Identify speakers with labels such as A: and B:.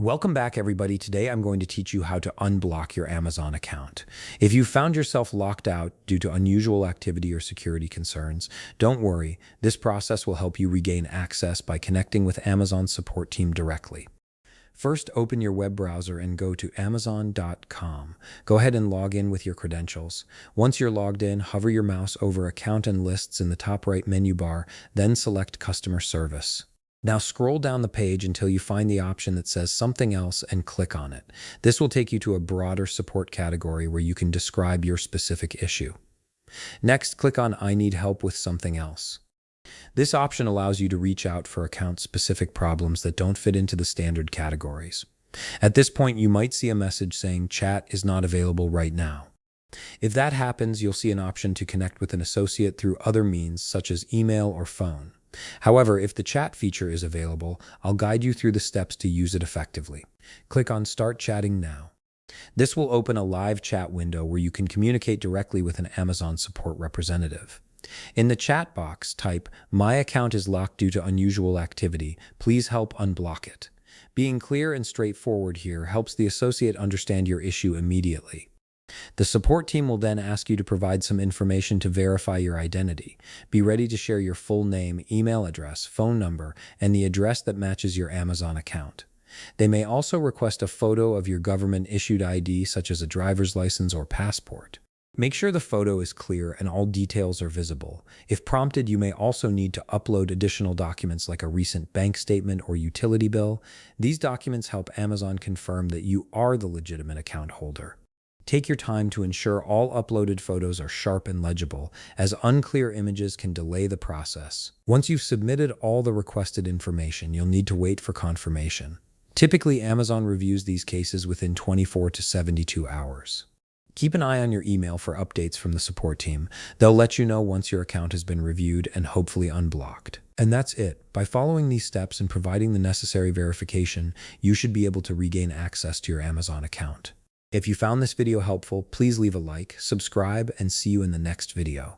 A: Welcome back, everybody. Today I'm going to teach you how to unblock your Amazon account. If you found yourself locked out due to unusual activity or security concerns, don't worry. This process will help you regain access by connecting with Amazon's support team directly. First, open your web browser and go to amazon.com. Go ahead and log in with your credentials. Once you're logged in, hover your mouse over Account and Lists in the top right menu bar, then select Customer Service. Now scroll down the page until you find the option that says Something Else and click on it. This will take you to a broader support category where you can describe your specific issue. Next, click on I Need Help with Something Else. This option allows you to reach out for account-specific problems that don't fit into the standard categories. At this point, you might see a message saying chat is not available right now. If that happens, you'll see an option to connect with an associate through other means such as email or phone. However, if the chat feature is available, I'll guide you through the steps to use it effectively. Click on Start Chatting Now. This will open a live chat window where you can communicate directly with an Amazon support representative. In the chat box, type, "My account is locked due to unusual activity. Please help unblock it." Being clear and straightforward here helps the associate understand your issue immediately. The support team will then ask you to provide some information to verify your identity. Be ready to share your full name, email address, phone number, and the address that matches your Amazon account. They may also request a photo of your government-issued ID, such as a driver's license or passport. Make sure the photo is clear and all details are visible. If prompted, you may also need to upload additional documents like a recent bank statement or utility bill. These documents help Amazon confirm that you are the legitimate account holder. Take your time to ensure all uploaded photos are sharp and legible, as unclear images can delay the process. Once you've submitted all the requested information, you'll need to wait for confirmation. Typically, Amazon reviews these cases within 24 to 72 hours. Keep an eye on your email for updates from the support team. They'll let you know once your account has been reviewed and hopefully unblocked. And that's it. By following these steps and providing the necessary verification, you should be able to regain access to your Amazon account. If you found this video helpful, please leave a like, subscribe, and see you in the next video.